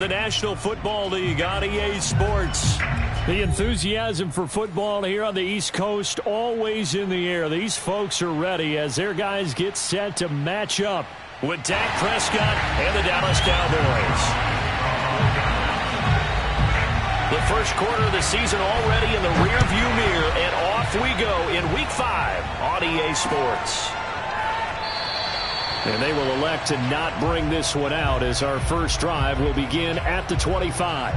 The National Football League on EA Sports. The enthusiasm for football here on the East Coast always in the air. These folks are ready as their guys get set to match up with Dak Prescott and the Dallas Cowboys. The first quarter of the season already in the rearview mirror, and off we go in Week 5 on EA Sports. And they will elect to not bring this one out as our first drive will begin at the 25.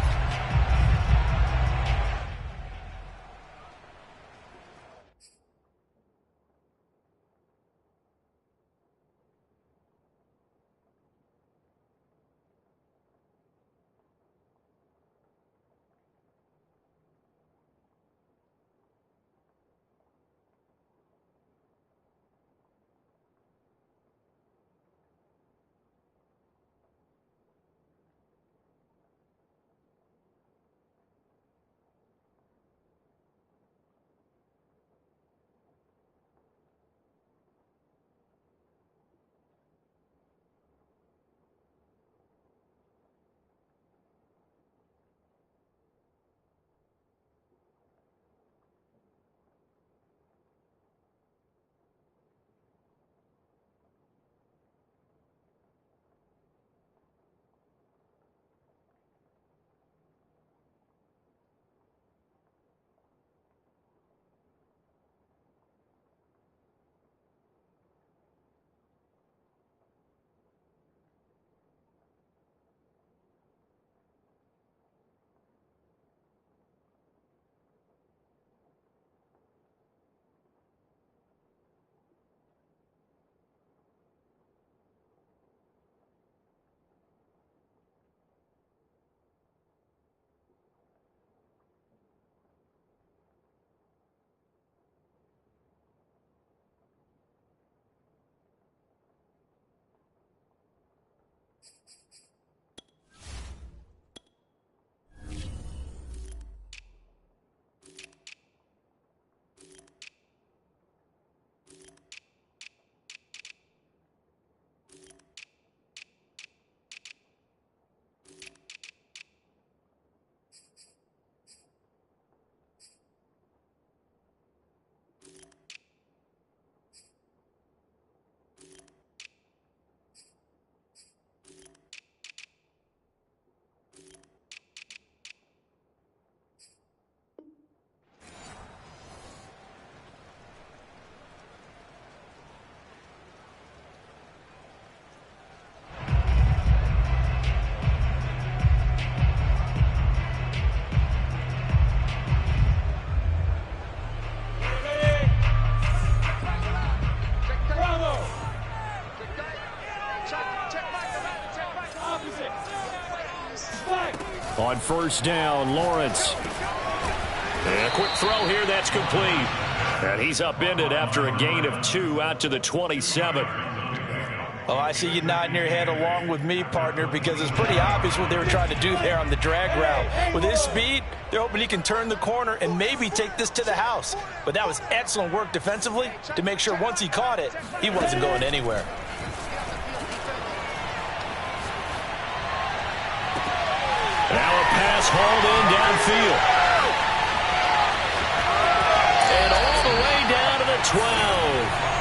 On first down, Lawrence. And a quick throw here, that's complete. And he's upended after a gain of 2 out to the 27. Oh, I see you nodding your head along with me, partner, because it's pretty obvious what they were trying to do there on the drag route. With his speed, they're hoping he can turn the corner and maybe take this to the house. But that was excellent work defensively to make sure once he caught it, he wasn't going anywhere. Now a pass hauled in downfield. And all the way down to the 12.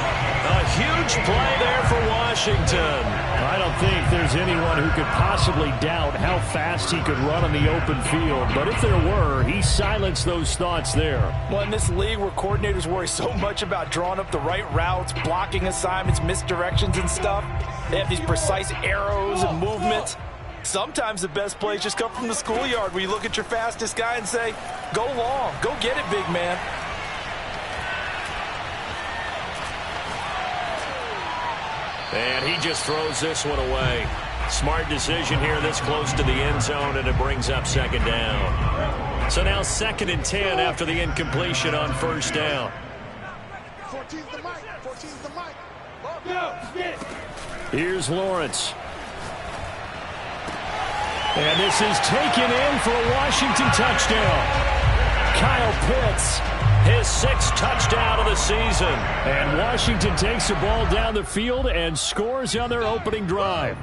A huge play there for Washington. I don't think there's anyone who could possibly doubt how fast he could run on the open field. But if there were, he silenced those thoughts there. Well, in this league where coordinators worry so much about drawing up the right routes, blocking assignments, misdirections and stuff, they have these precise arrows and movements. Sometimes the best plays just come from the schoolyard where you look at your fastest guy and say, go long, go get it, big man. And he just throws this one away. Smart decision here this close to the end zone, and it brings up second down. So now 2nd and 10 after the incompletion on first down. 14's the mic. 14's the mic. Here's Lawrence. And this is taken in for a Washington touchdown. Kyle Pitts, his 6th touchdown of the season. And Washington takes the ball down the field and scores on their opening drive.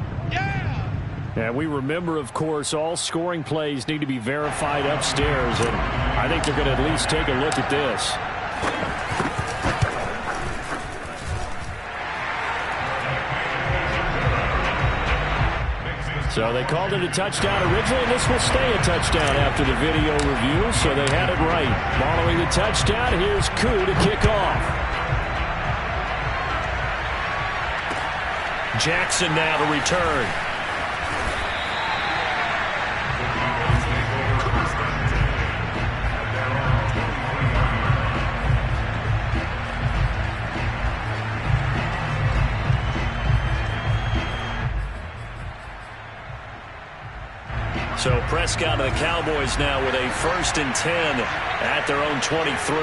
And we remember, of course, all scoring plays need to be verified upstairs, and I think they're going to at least take a look at this. So they called it a touchdown originally, and this will stay a touchdown after the video review, so they had it right. Following the touchdown, here's Koo to kick off. Jackson now to return. So Prescott and the Cowboys now with a 1st and 10 at their own 23.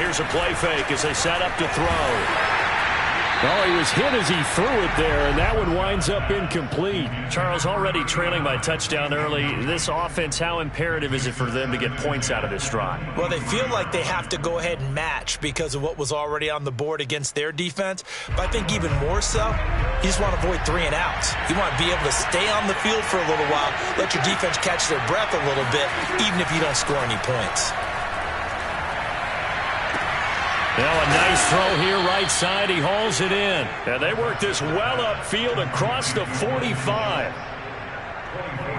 Here's a play fake as they set up to throw. Well, he was hit as he threw it there, and that one winds up incomplete. Charles, already trailing by touchdown early. This offense, how imperative is it for them to get points out of this drive? Well, they feel like they have to go ahead and match because of what was already on the board against their defense. But I think even more so, you just want to avoid 3 and outs. You want to be able to stay on the field for a little while, let your defense catch their breath a little bit, even if you don't score any points. Now a nice throw here right side. He hauls it in. And they work this well upfield across the 45.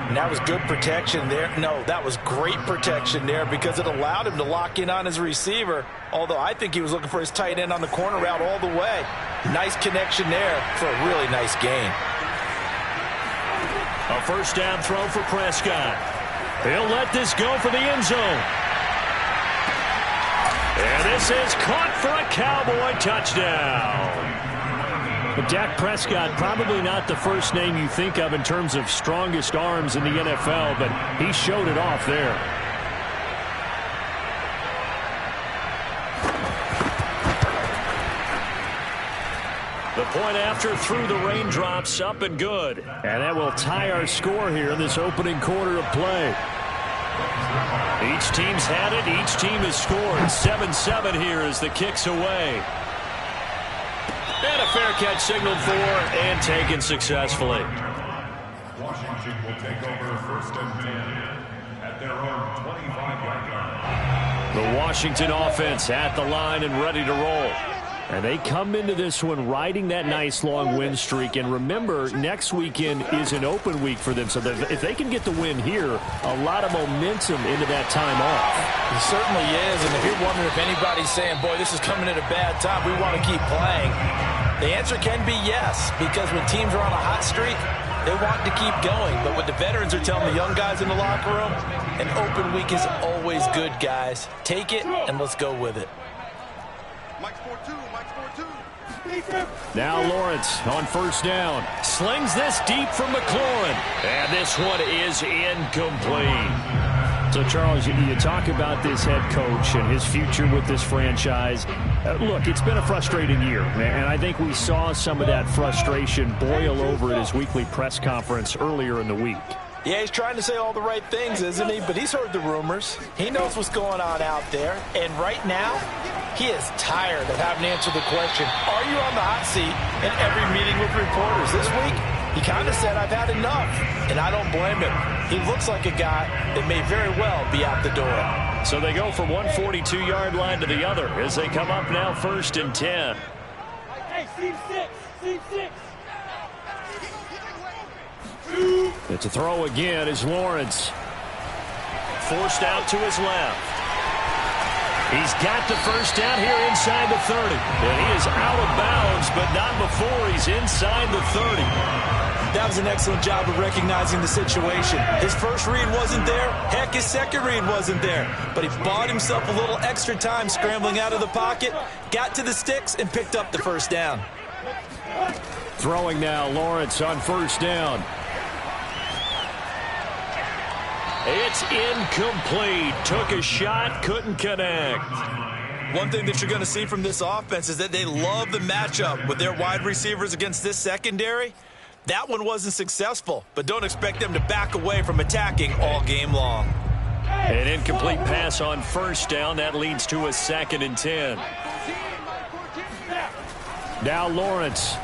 And that was good protection there. No, that was great protection there because it allowed him to lock in on his receiver. Although I think he was looking for his tight end on the corner route all the way. Nice connection there for a really nice gain. A 1st down throw for Prescott. He'll let this go for the end zone. And this is caught for a Cowboy touchdown. But Dak Prescott, probably not the first name you think of in terms of strongest arms in the NFL, but he showed it off there. The point after through the raindrops, up and good. And that will tie our score here in this opening quarter of play. Each team's had it. Each team has scored. 7-7 here as the kick's away. And a fair catch signaled for and taken successfully. Washington will take over 1st and 10 at their own 25-yard line. The Washington offense at the line and ready to roll. And they come into this one riding that nice long win streak. And remember, next weekend is an open week for them. So if they can get the win here, a lot of momentum into that time off. It certainly is. And if you're wondering if anybody's saying, boy, this is coming at a bad time, we want to keep playing, the answer can be yes. Because when teams are on a hot streak, they want to keep going. But what the veterans are telling the young guys in the locker room, an open week is always good, guys. Take it and let's go with it. Now Lawrence on 1st down. Slings this deep from McLaurin. And this one is incomplete. So, Charles, you talk about this head coach and his future with this franchise. Look, it's been a frustrating year, and I think we saw some of that frustration boil over at his weekly press conference earlier in the week. Yeah, he's trying to say all the right things, isn't he? But he's heard the rumors. He knows what's going on out there. And right now, he is tired of having to answer the question, are you on the hot seat in every meeting with reporters? This week, he kind of said, I've had enough. And I don't blame him. He looks like a guy that may very well be out the door. So they go from one 42-yard line to the other as they come up now 1st and 10. Hey, Steve 6. It's a throw again as Lawrence forced out to his left. He's got the 1st down here inside the 30. And he is out of bounds, but not before he's inside the 30. That was an excellent job of recognizing the situation. His first read wasn't there. Heck, his second read wasn't there. But he bought himself a little extra time scrambling out of the pocket, got to the sticks, and picked up the 1st down. Throwing now, Lawrence on 1st down. It's incomplete. Took a shot, couldn't connect. One thing that you're going to see from this offense is that they love the matchup with their wide receivers against this secondary. That one wasn't successful, but don't expect them to back away from attacking all game long. An incomplete pass on first down. That leads to a 2nd and 10. Now Lawrence.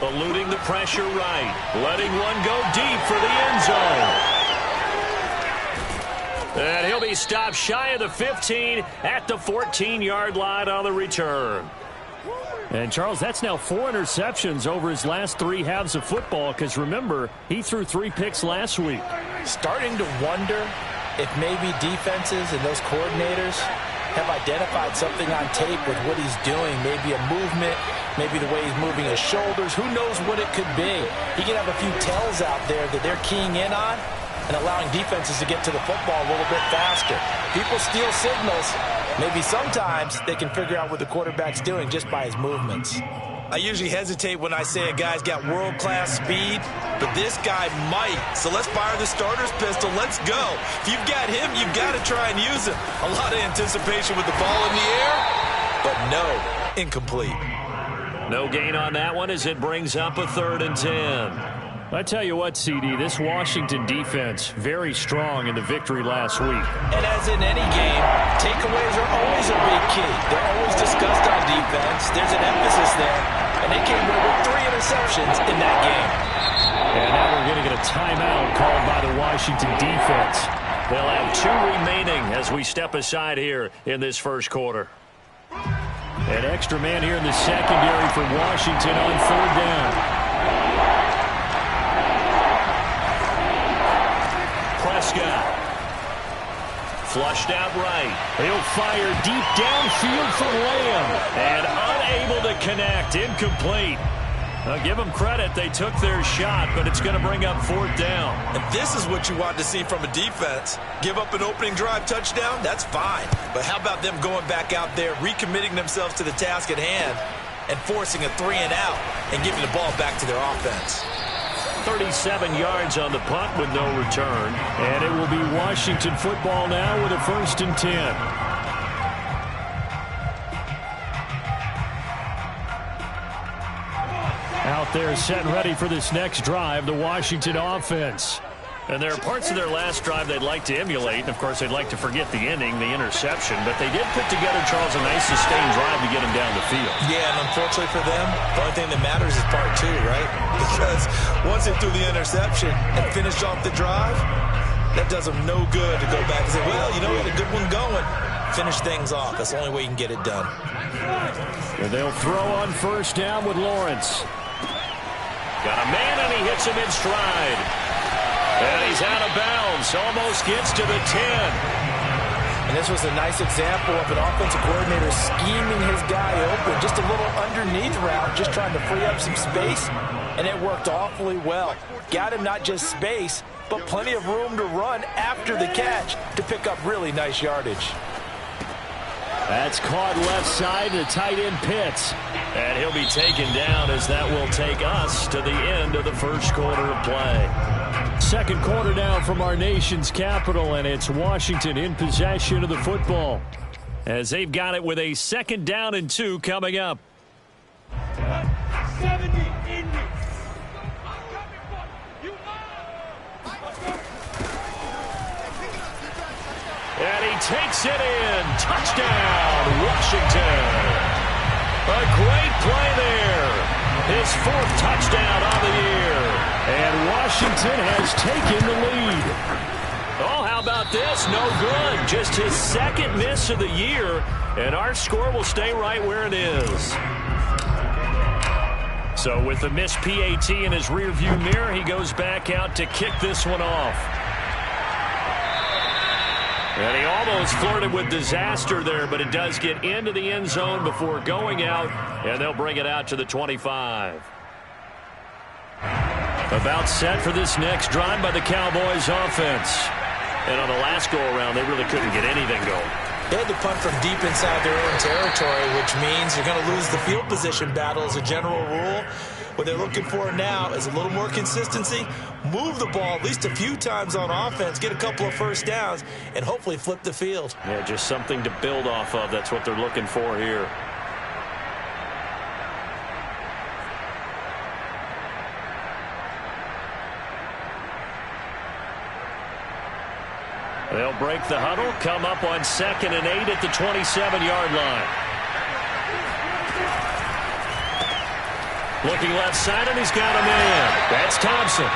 Eluding the pressure right. Letting one go deep for the end zone. And he'll be stopped shy of the 15 at the 14-yard line on the return. And, Charles, that's now 4 interceptions over his last 3 halves of football because, remember, he threw 3 picks last week. Starting to wonder if maybe defenses and those coordinators have identified something on tape with what he's doing. Maybe a movement, maybe the way he's moving his shoulders. Who knows what it could be? He can have a few tells out there that they're keying in on and allowing defenses to get to the football a little bit faster. People steal signals. Maybe sometimes they can figure out what the quarterback's doing just by his movements. I usually hesitate when I say a guy's got world-class speed, but this guy might. So let's fire the starter's pistol. Let's go. If you've got him, you've got to try and use him. A lot of anticipation with the ball in the air, but no, incomplete. No gain on that one as it brings up a 3rd and 10. I tell you what, CD, this Washington defense, very strong in the victory last week. And as in any game, takeaways are always a big key. They're always discussed on defense. There's an emphasis there. And they came with 3 interceptions in that game. And now we're going to get a timeout called by the Washington defense. They'll have 2 remaining as we step aside here in this first quarter. An extra man here in the secondary for Washington on 3rd down. Prescott. Flushed out right. He'll fire deep downfield for Lamb. And unable to connect. Incomplete. Give them credit. They took their shot, but it's going to bring up 4th down. And this is what you want to see from a defense. Give up an opening drive touchdown, that's fine. But how about them going back out there, recommitting themselves to the task at hand, and forcing a 3-and-out and giving the ball back to their offense. 37 yards on the punt with no return. And it will be Washington football now with a 1st and 10. Out there set and ready for this next drive, the Washington offense. And there are parts of their last drive they'd like to emulate. And, of course, they'd like to forget the ending, the interception. But they did put together, Charles, a nice sustained drive to get them down the field. Yeah, and unfortunately for them, the only thing that matters is part 2, right? Because once they threw the interception and finished off the drive, that does them no good to go back and say, well, you know, we had a good one going. Finish things off. That's the only way you can get it done. And they'll throw on 1st down with Lawrence. Got a man, and he hits him in stride. And he's out of bounds. Almost gets to the 10. And this was a nice example of an offensive coordinator scheming his guy open. Just a little underneath route, just trying to free up some space. And it worked awfully well. Got him not just space, but plenty of room to run after the catch to pick up really nice yardage. That's caught left side to tight end Pitts. And he'll be taken down as that will take us to the end of the first quarter of play. 2nd quarter now from our nation's capital, and it's Washington in possession of the football as they've got it with a 2nd down and 2 coming up. 70 in me. And he takes it in. Touchdown, Washington. A great play there. His 4th touchdown on the year. And Washington has taken the lead. Oh, how about this? No good. Just his 2nd miss of the year. And our score will stay right where it is. So with the missed PAT in his rearview mirror, he goes back out to kick this one off. And he almost flirted with disaster there, but it does get into the end zone before going out, and they'll bring it out to the 25. About set for this next drive by the Cowboys offense. And on the last go-around, they really couldn't get anything going. They had to punt from deep inside their own territory, which means you're going to lose the field position battle as a general rule. What they're looking for now is a little more consistency, move the ball at least a few times on offense, get a couple of 1st downs, and hopefully flip the field. Yeah, just something to build off of. That's what they're looking for here. They'll break the huddle, come up on 2nd and 8 at the 27-yard line. Looking left side, and he's got him in. That's Thompson.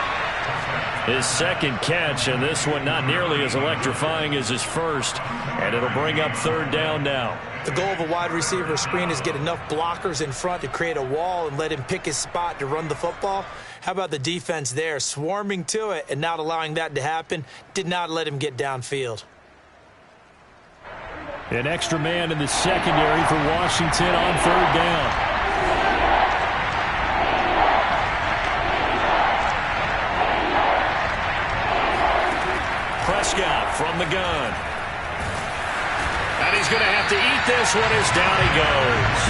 His second catch, and this one not nearly as electrifying as his first. And it'll bring up 3rd down now. The goal of a wide receiver screen is get enough blockers in front to create a wall and let him pick his spot to run the football. How about the defense there, swarming to it and not allowing that to happen? Did not let him get downfield. An extra man in the secondary for Washington on 3rd down. Prescott from the gun. And he's going to have to eat this one as down he goes.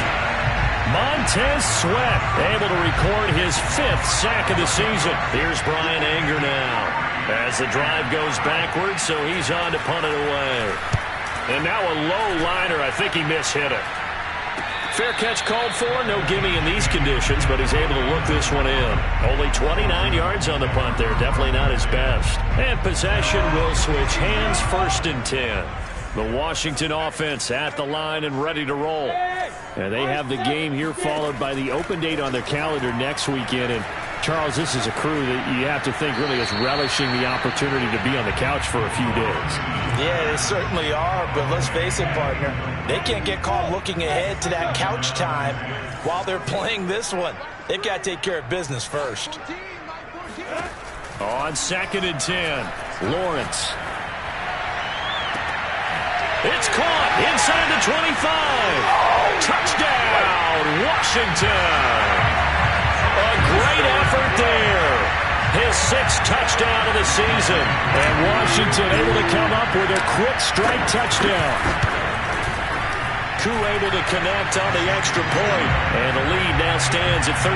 Montez Sweat able to record his 5th sack of the season. Here's Brian Anger now as the drive goes backwards, so he's on to punt it away. And now a low liner. I think he mishit it. Fair catch called for. No gimme in these conditions, but he's able to look this one in. Only 29 yards on the punt there. Definitely not his best. And possession will switch hands. 1st and 10. The Washington offense at the line and ready to roll. And they have the game here followed by the open date on their calendar next weekend. And Charles, this is a crew that you have to think really is relishing the opportunity to be on the couch for a few days. Yeah, they certainly are, but let's face it, partner. They can't get caught looking ahead to that couch time while they're playing this one. They've got to take care of business first. On 2nd and 10, Lawrence. It's caught inside the 25. Touchdown, Washington. A great effort there. His 6th touchdown of the season. And Washington able to come up with a quick strike touchdown. Koo able to connect on the extra point. And the lead now stands at 13.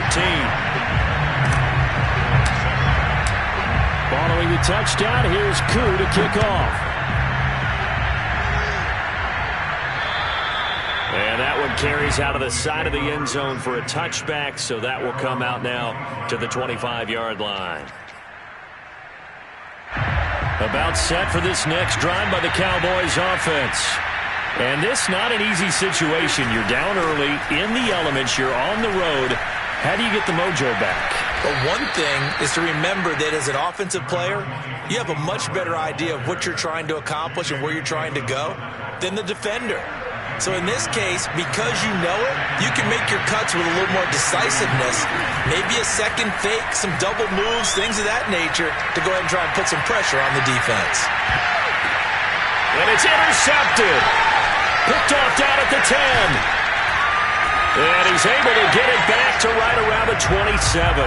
Following the touchdown, here's Koo to kick off. And that one carries out of the side of the end zone for a touchback, so that will come out now to the 25-yard line. About set for this next drive by the Cowboys offense. And this not an easy situation. You're down early, in the elements, you're on the road. How do you get the mojo back? Well, one thing is to remember that as an offensive player, you have a much better idea of what you're trying to accomplish and where you're trying to go than the defender. So in this case, because you know it, you can make your cuts with a little more decisiveness. Maybe a second fake, some double moves, things of that nature to go ahead and try and put some pressure on the defense. And it's intercepted. Picked off down at the 10. And he's able to get it back to right around the 27.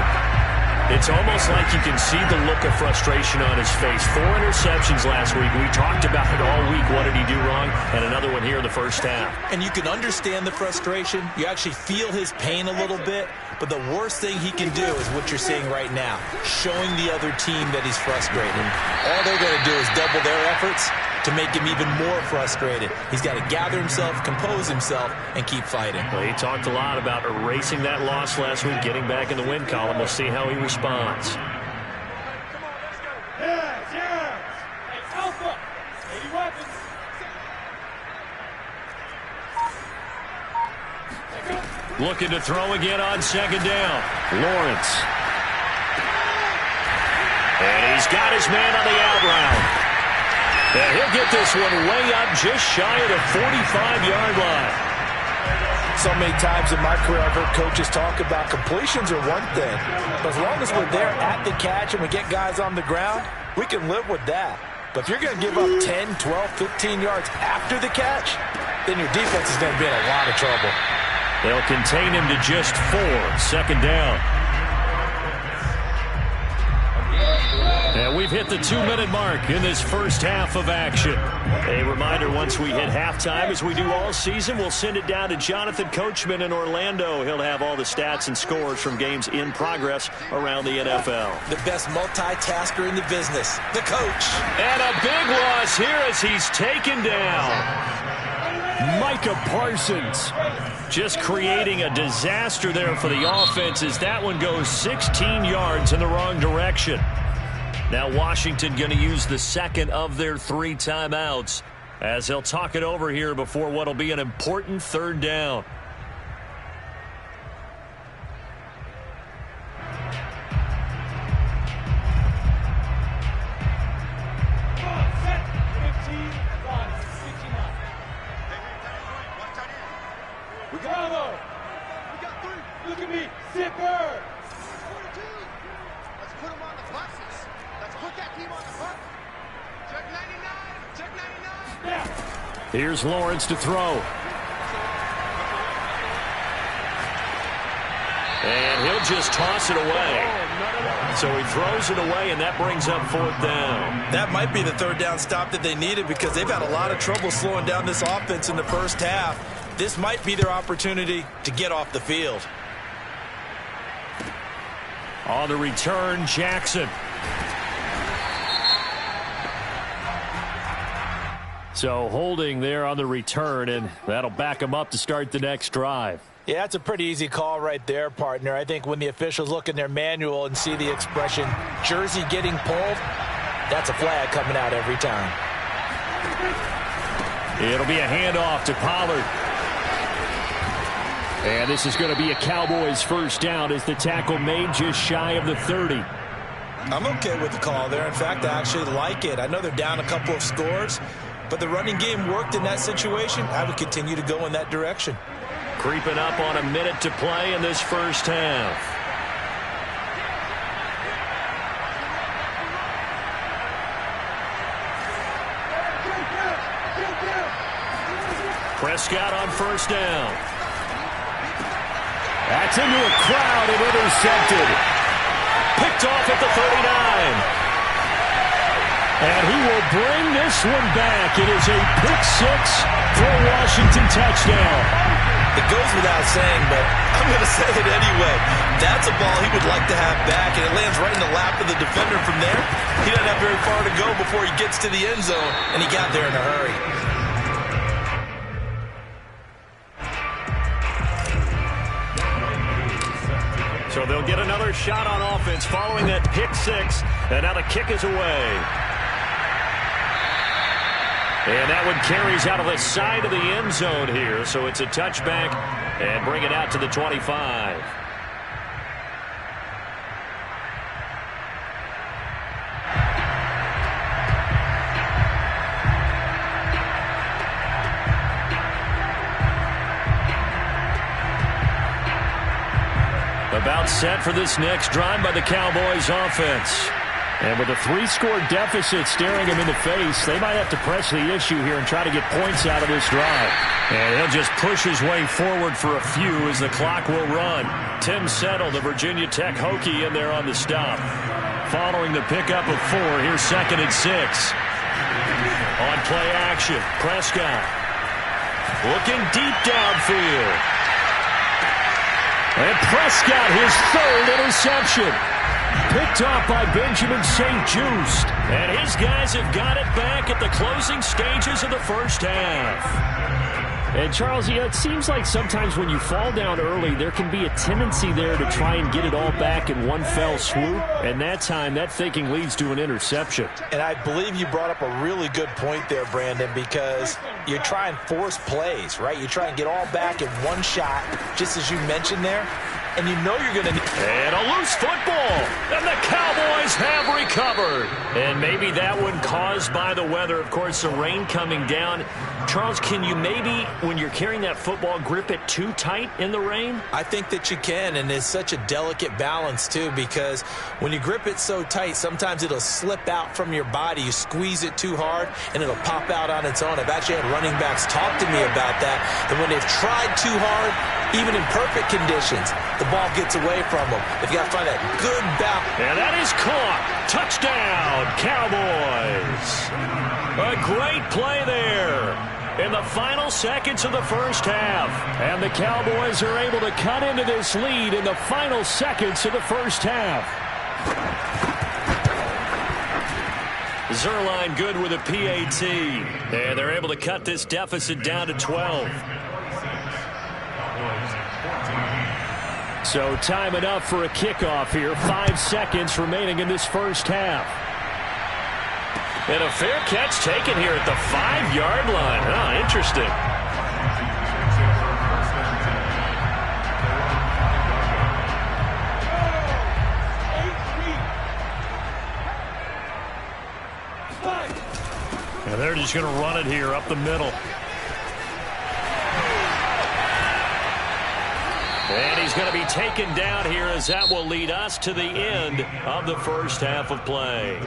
It's almost like you can see the look of frustration on his face. 4 interceptions last week. We talked about it all week. What did he do wrong? And another one here in the first half. And you can understand the frustration. You actually feel his pain a little bit. But the worst thing he can do is what you're seeing right now, showing the other team that he's frustrated. All they're going to do is double their efforts to make him even more frustrated. He's got to gather himself, compose himself, and keep fighting. Well, he talked a lot about erasing that loss last week, getting back in the win column. We'll see how he responds. Alpha, 80 weapons. Looking to throw again on 2nd down. Lawrence. And he's got his man on the out route. And he'll get this one way up just shy of the 45-yard line. So many times in my career I've heard coaches talk about completions are one thing. But as long as we're there at the catch and we get guys on the ground, we can live with that. But if you're going to give up 10, 12, 15 yards after the catch, then your defense is going to be in a lot of trouble. They'll contain him to just 4. 2nd down. And we've hit the 2-minute mark in this first half of action. A reminder, once we hit halftime, as we do all season, we'll send it down to Jonathan Coachman in Orlando. He'll have all the stats and scores from games in progress around the NFL. The best multitasker in the business, the coach. And a big loss here as he's taken down. Micah Parsons just creating a disaster there for the offense as that one goes 16 yards in the wrong direction. Now Washington going to use the second of their 3 timeouts as they'll talk it over here before what will be an important 3rd down. Look at me, zipper! Let's put him on the buses. Let's put that team on the bus. Check 99, check 99. Yeah. Here's Lawrence to throw. And he'll just toss it away. So he throws it away, and that brings up 4th down. That might be the 3rd down stop that they needed because they've had a lot of trouble slowing down this offense in the first half. This might be their opportunity to get off the field. On the return, Jackson. So holding there on the return, and that'll back him up to start the next drive. Yeah, that's a pretty easy call right there, partner. I think when the officials look in their manual and see the expression jersey getting pulled, that's a flag coming out every time. It'll be a handoff to Pollard. And this is going to be a Cowboys 1st down as the tackle made just shy of the 30. I'm okay with the call there. In fact, I actually like it. I know they're down a couple of scores, but the running game worked in that situation. I would continue to go in that direction. Creeping up on a minute to play in this first half. Prescott on 1st down. That's into a crowd and intercepted. Picked off at the 39. And he will bring this one back. It is a pick 6 for a Washington touchdown. It goes without saying, but I'm going to say it anyway. That's a ball he would like to have back, and it lands right in the lap of the defender from there. He doesn't have very far to go before he gets to the end zone, and he got there in a hurry. So they'll get another shot on offense following that pick 6, and now the kick is away. And that one carries out of the side of the end zone here, so it's a touchback and bring it out to the 25. About set for this next drive by the Cowboys offense. And with a 3-score deficit staring him in the face, they might have to press the issue here and try to get points out of this drive. And he'll just push his way forward for a few as the clock will run. Tim Settle, the Virginia Tech Hokie, in there on the stop. Following the pickup of 4, here's 2nd and 6. On play action, Prescott looking deep downfield. And Prescott, his 3rd interception. Picked off by Benjamin St. Just. And his guys have got it back at the closing stages of the first half. And Charles, it seems like sometimes when you fall down early, there can be a tendency there to try and get it all back in one fell swoop. And that time, that thinking leads to an interception. And I believe you brought up a really good point there, Brandon, because you try and force plays, right? You try and get all back in one shot, just as you mentioned there. And you know you're going to... And a loose football. And the Cowboys have recovered. And maybe that one caused by the weather. Of course, the rain coming down. Charles, can you maybe, when you're carrying that football, grip it too tight in the rain? I think that you can, and it's such a delicate balance, too, because when you grip it so tight, sometimes it'll slip out from your body. You squeeze it too hard, and it'll pop out on its own. I've actually had running backs talk to me about that when they've tried too hard, even in perfect conditions, the ball gets away from them. They've got to find that good balance. And that is caught. Touchdown, Cowboys. A great play there in the final seconds of the first half. And the Cowboys are able to cut into this lead in the final seconds of the first half. Zerline good with a PAT. And they're able to cut this deficit down to 12. So time enough for a kickoff here. 5 seconds remaining in this first half. And a fair catch taken here at the 5-yard line. Oh, interesting. And they're just going to run it here up the middle. And he's going to be taken down here as that will lead us to the end of the first half of play.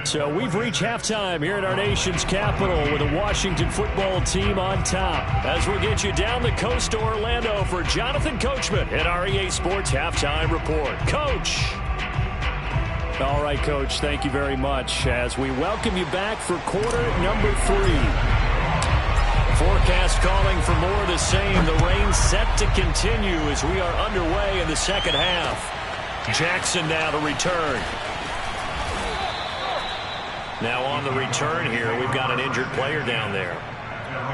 So we've reached halftime here at our nation's capital with the Washington football team on top. As we'll get you down the coast to Orlando for Jonathan Coachman at our EA Sports Halftime Report. Coach. All right, Coach, thank you very much as we welcome you back for quarter number 3. Forecast calling for more of the same. The rain set to continue as we are underway in the second half. Jackson now to return. Now on the return here, we've got an injured player down there.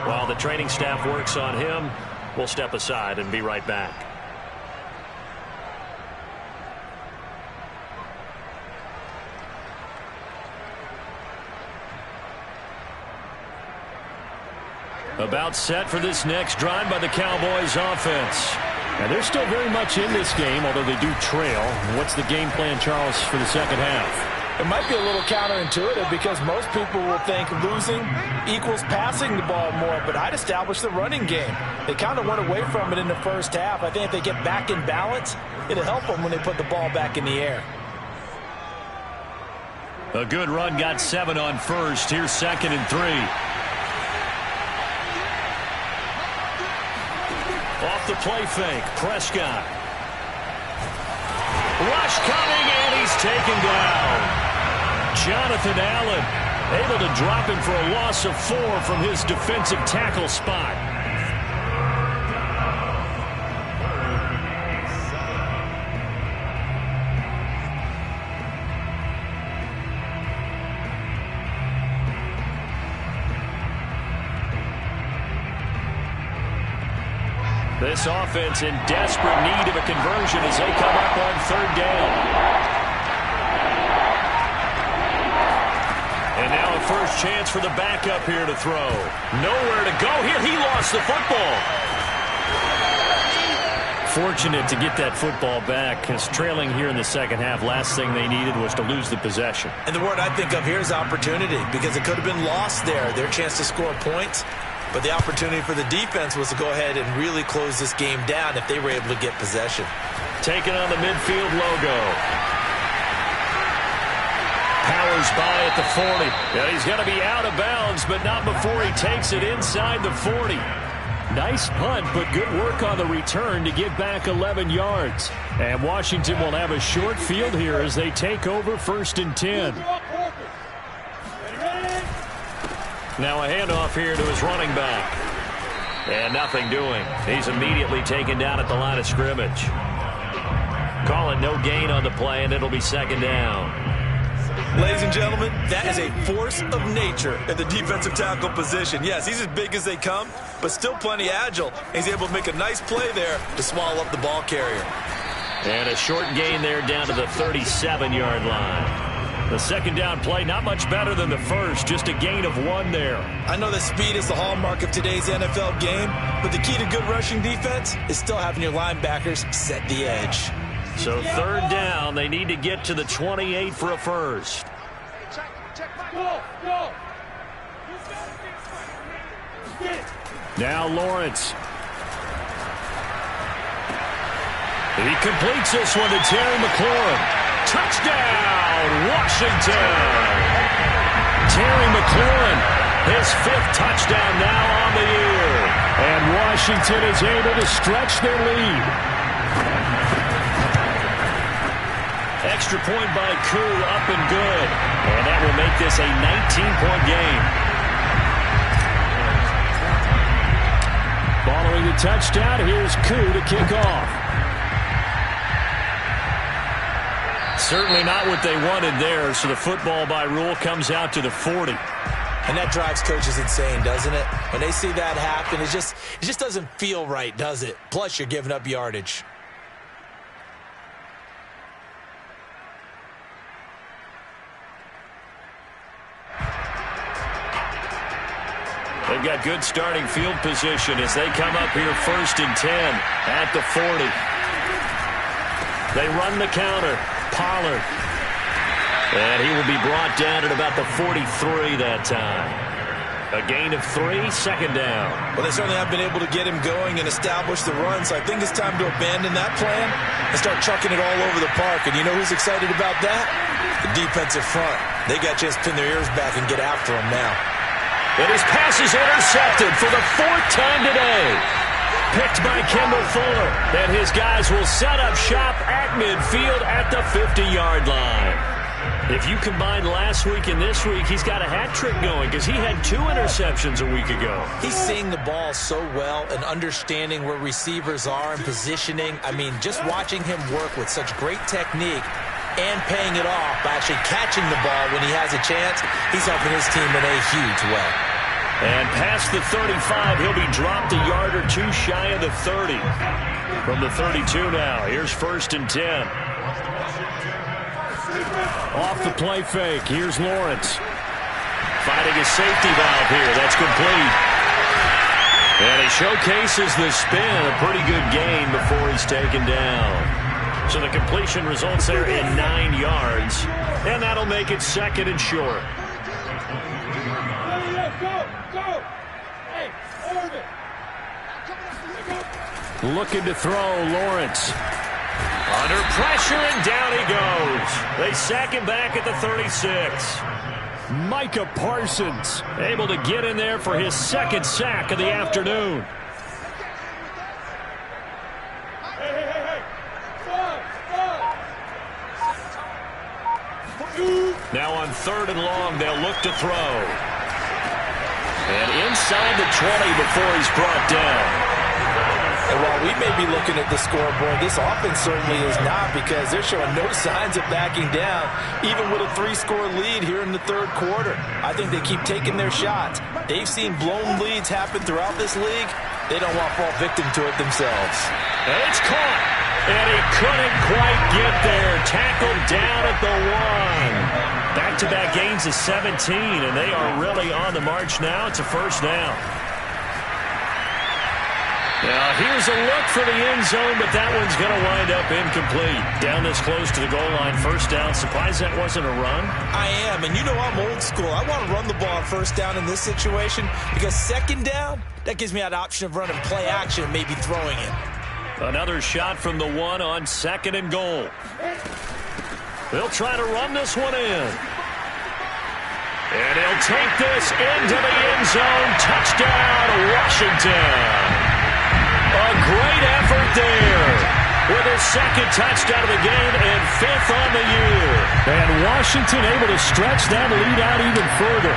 While the training staff works on him, we'll step aside and be right back. About set for this next drive by the Cowboys offense. And they're still very much in this game, although they do trail. What's the game plan, Charles, for the second half? It might be a little counterintuitive because most people will think losing equals passing the ball more, but I'd establish the running game. They kind of went away from it in the first half. I think if they get back in balance, it'll help them when they put the ball back in the air. A good run got 7 on first. Here's 2nd and 3. Off the play fake, Prescott. Rush coming, and he's taken down. Jonathan Allen able to drop him for a loss of 4 from his defensive tackle spot. This offense in desperate need of a conversion as they come up on 3rd down. And now a first chance for the backup here to throw. Nowhere to go here. He lost the football. Fortunate to get that football back because trailing here in the second half, last thing they needed was to lose the possession. And the word I think of here is opportunity because it could have been lost there. Their chance to score points. But the opportunity for the defense was to go ahead and really close this game down if they were able to get possession. Taking on the midfield logo. Powers by at the 40. Yeah, he's going to be out of bounds, but not before he takes it inside the 40. Nice punt, but good work on the return to get back 11 yards. And Washington will have a short field here as they take over 1st and 10. Now a handoff here to his running back. And nothing doing. He's immediately taken down at the line of scrimmage. Call it no gain on the play, and it'll be 2nd down. Ladies and gentlemen, that is a force of nature in the defensive tackle position. Yes, he's as big as they come, but still plenty agile. He's able to make a nice play there to swallow up the ball carrier. And a short gain there down to the 37-yard line. The 2nd down play, not much better than the first, just a gain of 1 there. I know that speed is the hallmark of today's NFL game, but the key to good rushing defense is still having your linebackers set the edge. So 3rd down, they need to get to the 28 for a first. Now Lawrence. He completes this one to Terry McLaurin. Touchdown, Washington! Terry McLaurin, his 5th touchdown now on the year. And Washington is able to stretch their lead. Extra point by Koo, up and good. And that will make this a 19-point game. Following the touchdown, here's Koo to kick off. Certainly not what they wanted there, so the football by rule comes out to the 40. And that drives coaches insane, doesn't it? When they see that happen, it just doesn't feel right, does it? Plus, you're giving up yardage. they've got good starting field position as they come up here 1st and 10 at the 40. They run the counter. Pollard. And he will be brought down at about the 43 that time. A gain of 3, 2nd down. Well, they certainly have been able to get him going and establish the run, so I think it's time to abandon that plan and start chucking it all over the park. And you know who's excited about that? The defensive front. They got to just pin their ears back and get after him now. And his pass is intercepted for the 4th time today. Picked by Kendall Fuller. And his guys will set up shop at midfield at the 50-yard line. If you combine last week and this week, he's got a hat trick going because he had 2 interceptions a week ago. He's seeing the ball so well and understanding where receivers are and positioning. I mean, just watching him work with such great technique and paying it off by actually catching the ball when he has a chance, he's helping his team in a huge way. And past the 35, he'll be dropped a yard or 2 shy of the 30. From the 32 now, here's 1st and 10. Off the play fake. Here's Lawrence. Finding a safety valve here. That's complete. And he showcases the spin. A pretty good gain before he's taken down. So the completion results there in 9 yards. And that'll make it 2nd and short. Looking to throw, Lawrence. Under pressure, and down he goes. They sack him back at the 36. Micah Parsons able to get in there for his 2nd sack of the afternoon. Now on 3rd and long, they'll look to throw. And inside the 20 before he's brought down. And while we may be looking at the scoreboard, this offense certainly is not, because they're showing no signs of backing down, even with a 3-score lead here in the 3rd quarter. I think they keep taking their shots. They've seen blown leads happen throughout this league. They don't want to fall victim to it themselves. And it's caught. And he couldn't quite get there. Tackled down at the 1. Back-to-back gains of 17, and they are really on the march now. It's a 1st down. Now, here's a look for the end zone, but that one's going to wind up incomplete. Down this close to the goal line, 1st down. Surprised that wasn't a run? I am, and you know I'm old school. I want to run the ball on 1st down in this situation, because 2nd down, that gives me that option of running play action and maybe throwing it. Another shot from the 1 on 2nd and goal. They'll try to run this one in. And he'll take this into the end zone. Touchdown, Washington. A great effort there with his 2nd touchdown of the game and 5th on the year. And Washington able to stretch that lead out even further.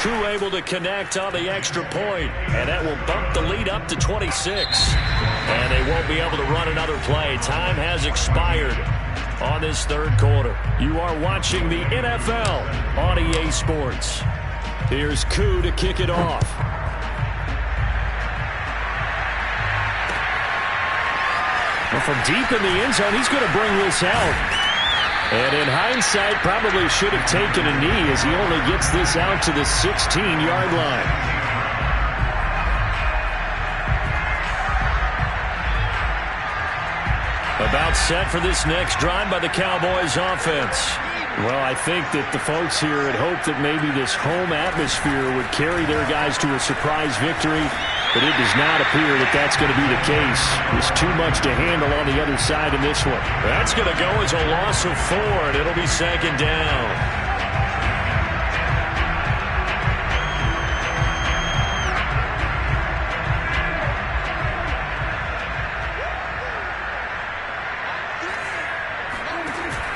Koo able to connect on the extra point, and that will bump the lead up to 26. And they won't be able to run another play. Time has expired on this 3rd quarter. You are watching the NFL on EA Sports. Here's Koo to kick it off. Well, from deep in the end zone, he's going to bring this out. And in hindsight, probably should have taken a knee as he only gets this out to the 16-yard line. About set for this next drive by the Cowboys offense. Well, I think that the folks here had hoped that maybe this home atmosphere would carry their guys to a surprise victory, but it does not appear that that's going to be the case. There's too much to handle on the other side in this one. That's going to go as a loss of 4, and it'll be 2nd down.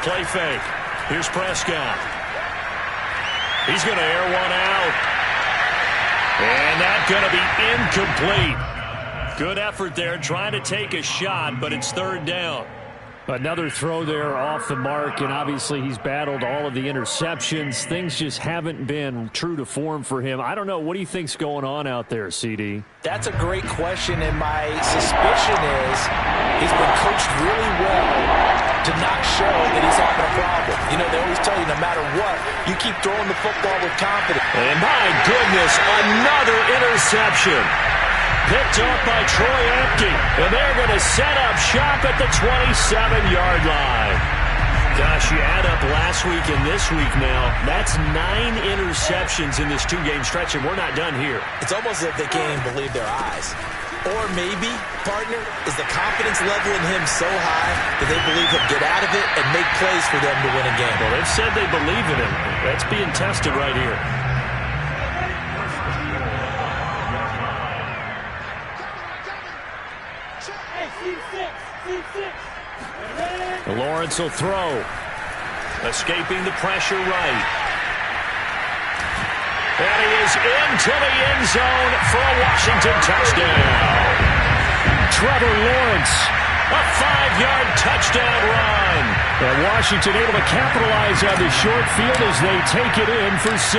Play fake. Here's Prescott. He's going to air one out. And that's going to be incomplete. Good effort there trying to take a shot, but it's 3rd down. Another throw there off the mark, and obviously he's battled all of the interceptions. Things just haven't been true to form for him. I don't know. What do you think's going on out there, CD? That's a great question, and my suspicion is he's been coached really well to not show that he's having a problem. You know, they always tell you no matter what, you keep throwing the football with confidence. And my goodness, another interception. Picked up by Troy Apke. And they're going to set up shop at the 27-yard line. Gosh, you add up last week and this week now, that's 9 interceptions in this 2-game stretch, and we're not done here. It's almost as if they can't even believe their eyes. Or maybe, partner, is the confidence level in him so high that they believe he'll get out of it and make plays for them to win a game. Well, they've said they believe in him. That's being tested right here. Lawrence will throw. Escaping the pressure right. And he is into the end zone for a Washington touchdown. Trevor Lawrence, a 5-yard touchdown run. And Washington able to capitalize on the short field as they take it in for 6.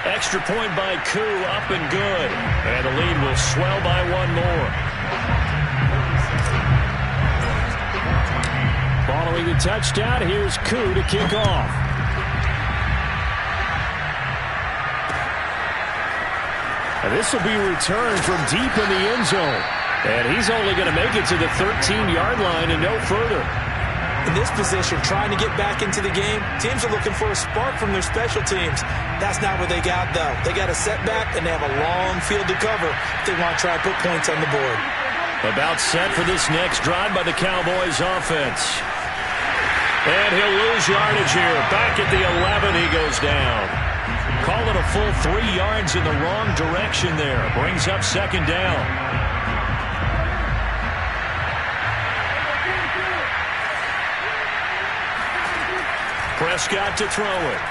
Extra point by Koo, up and good. And the lead will swell by 1 more. Following the touchdown, here's Koo to kick off. And this will be returned from deep in the end zone. And he's only going to make it to the 13-yard line and no further. In this position, trying to get back into the game, teams are looking for a spark from their special teams. That's not what they got, though. They got a setback, and they have a long field to cover if they want to try and put points on the board. About set for this next drive by the Cowboys offense. And he'll lose yardage here. Back at the 11, he goes down. Call it a full 3 yards in the wrong direction there. Brings up 2nd down. Prescott to throw it.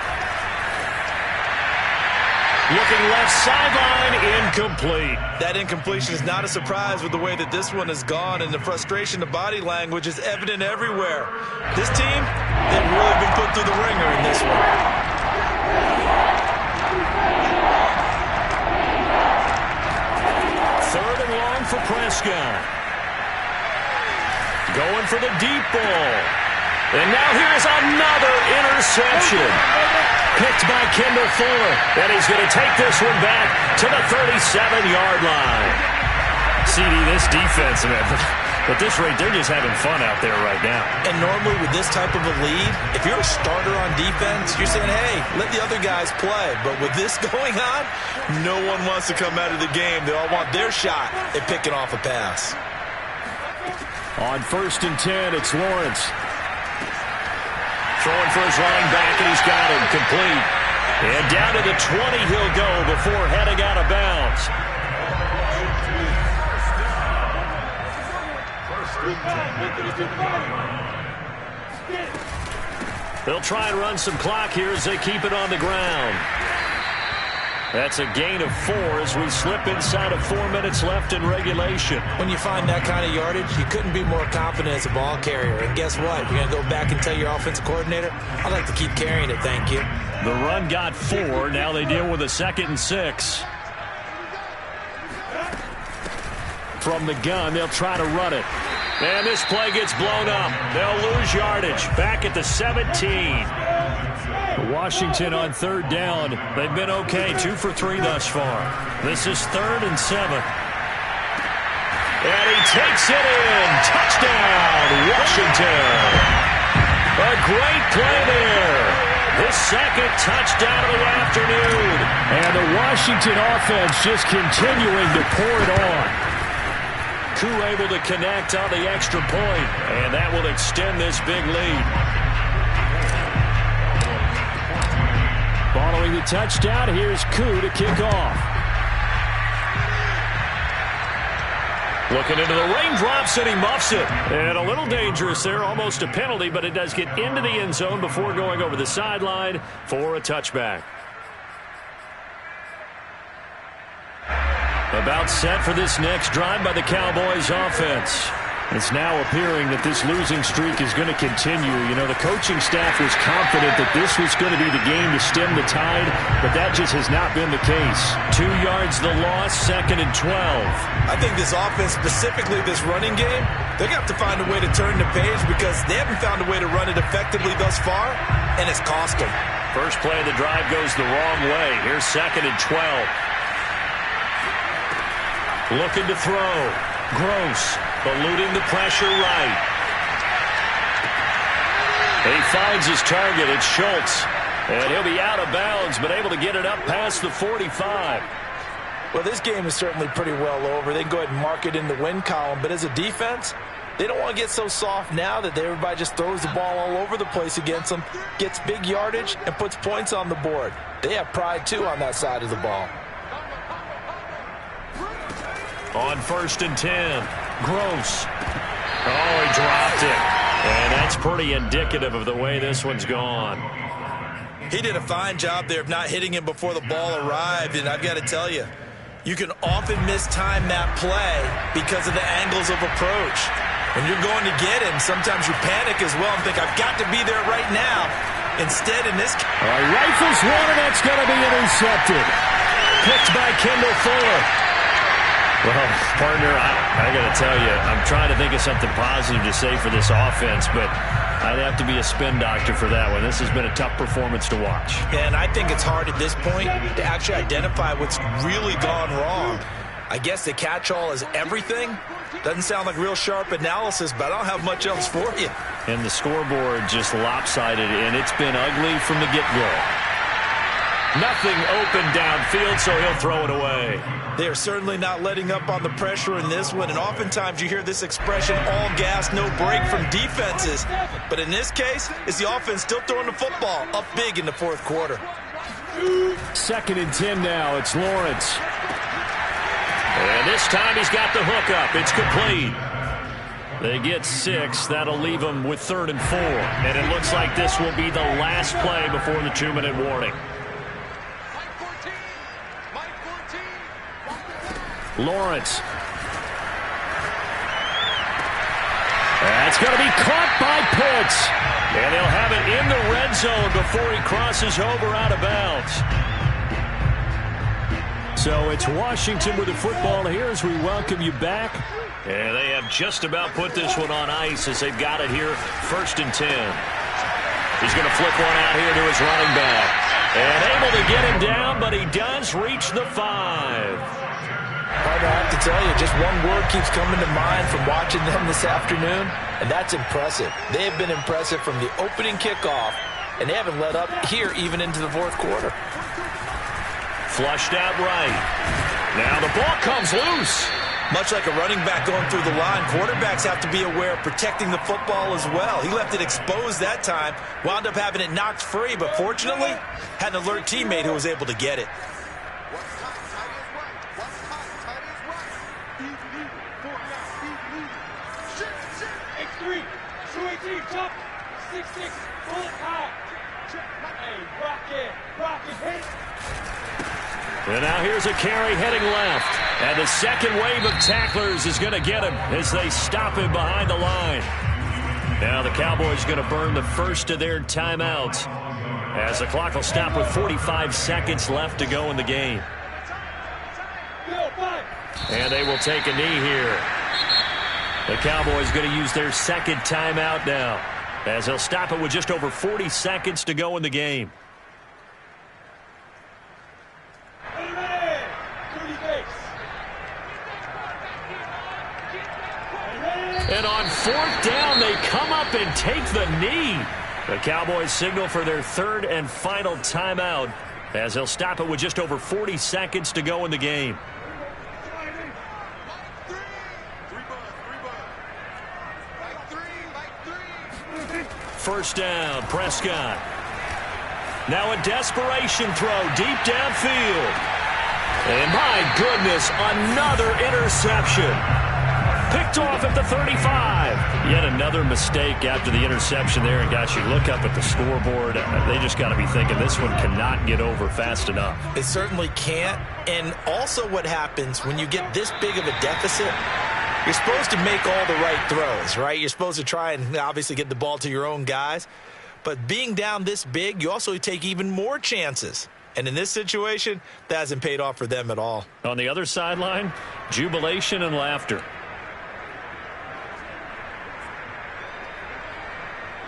Looking left sideline, incomplete. That incompletion is not a surprise with the way that this one has gone, and the frustration, the body language is evident everywhere. This team, they've really been put through the ringer in this one. Third and long for Prescott. Going for the deep ball. And now here's another interception. Picked by Kendall Fuller. And he's going to take this one back to the 37-yard line. CD, this defense, man, at this rate, they're just having fun out there right now. And normally with this type of a lead, if you're a starter on defense, you're saying, hey, let the other guys play. But with this going on, no one wants to come out of the game. They all want their shot at picking off a pass. On 1st and 10, it's Lawrence. Throwing for his running back, and he's got him complete. And down to the 20 he'll go before heading out of bounds. They'll try and run some clock here as they keep it on the ground. That's a gain of 4 as we slip inside of 4 minutes left in regulation. When you find that kind of yardage, you couldn't be more confident as a ball carrier. And guess what? You're going to go back and tell your offensive coordinator, I'd like to keep carrying it, thank you. The run got 4. Now they deal with a 2nd and 6. From the gun, they'll try to run it. And this play gets blown up. They'll lose yardage. Back at the 17. Washington on 3rd down. They've been okay. 2 for 3 thus far. This is 3rd and 7. And he takes it in. Touchdown, Washington. A great play there. His 2nd touchdown of the afternoon. And the Washington offense just continuing to pour it on. Koo able to connect on the extra point. And that will extend this big lead. Following the touchdown, here's Koo to kick off. Looking into the raindrops, and he muffs it. And a little dangerous there, almost a penalty, but it does get into the end zone before going over the sideline for a touchback. About set for this next drive by the Cowboys offense. It's now appearing that this losing streak is going to continue. You know, the coaching staff was confident that this was going to be the game to stem the tide, but that just has not been the case. 2 yards the loss, 2nd and 12. I think this offense, specifically this running game, they're going to have to find a way to turn the page because they haven't found a way to run it effectively thus far, and it's cost them. First play of the drive goes the wrong way. Here's 2nd and 12. Looking to throw. Gross. Eluding the pressure right. He finds his target. It's Schultz. And he'll be out of bounds, but able to get it up past the 45. Well, this game is certainly pretty well over. They can go ahead and mark it in the win column. But as a defense, they don't want to get so soft now that everybody just throws the ball all over the place against them, gets big yardage, and puts points on the board. They have pride, too, on that side of the ball. On 1st and 10. Gross. Oh, he dropped it. And that's pretty indicative of the way this one's gone. He did a fine job there of not hitting him before the ball arrived, and I've got to tell you, you can often mistime that play because of the angles of approach. When you're going to get him, sometimes you panic as well and think, I've got to be there right now. Instead, in this case, rifles one, and that's going to be intercepted. Picked by Kendall Fuller. Well, partner, I got to tell you, I'm trying to think of something positive to say for this offense, but I'd have to be a spin doctor for that one. This has been a tough performance to watch. And I think it's hard at this point to actually identify what's really gone wrong. I guess the catch-all is everything. Doesn't sound like real sharp analysis, but I don't have much else for you. And the scoreboard just lopsided, and it's been ugly from the get-go. Nothing open downfield, so he'll throw it away. They are certainly not letting up on the pressure in this one, and oftentimes you hear this expression, all gas, no break from defenses. But in this case, it's the offense still throwing the football up big in the 4th quarter. 2nd and 10 now. It's Lawrence. And this time he's got the hook up. It's complete. They get 6. That'll leave them with 3rd and 4. And it looks like this will be the last play before the 2-minute warning. Lawrence. That's going to be caught by Pitts. And they'll have it in the red zone before he crosses over out of bounds. So it's Washington with the football here as we welcome you back. And they have just about put this one on ice as they've got it here. 1st and 10. He's going to flip one out here to his running back. And able to get him down, but he does reach the 5. Partner, I have to tell you, just one word keeps coming to mind from watching them this afternoon, and that's impressive. They have been impressive from the opening kickoff, and they haven't let up here even into the 4th quarter. Flushed out right. Now the ball comes loose. Much like a running back going through the line, quarterbacks have to be aware of protecting the football as well. He left it exposed that time, wound up having it knocked free, but fortunately, had an alert teammate who was able to get it. X3, 218, jump, 6'6", bullet high. Hey, rocket, hit. And now here's a carry heading left. And the second wave of tacklers is going to get him as they stop him behind the line. Now the Cowboys going to burn the first of their timeouts as the clock will stop with 45 seconds left to go in the game. And they will take a knee here. The Cowboys going to use their second timeout now as they'll stop it with just over 40 seconds to go in the game. And on 4th down, they come up and take the knee. The Cowboys signal for their 3rd and final timeout as they'll stop it with just over 40 seconds to go in the game. First down, Prescott. Now a desperation throw deep downfield. And my goodness, another interception. Picked off at the 35. Yet another mistake after the interception there. And gosh, you look up at the scoreboard, they just got to be thinking this one cannot get over fast enough. It certainly can't. And also what happens when you get this big of a deficit, You're supposed to make all the right throws, right? You're supposed to try and obviously get the ball to your own guys. But being down this big, you also take even more chances. And in this situation, that hasn't paid off for them at all. On the other sideline, jubilation and laughter.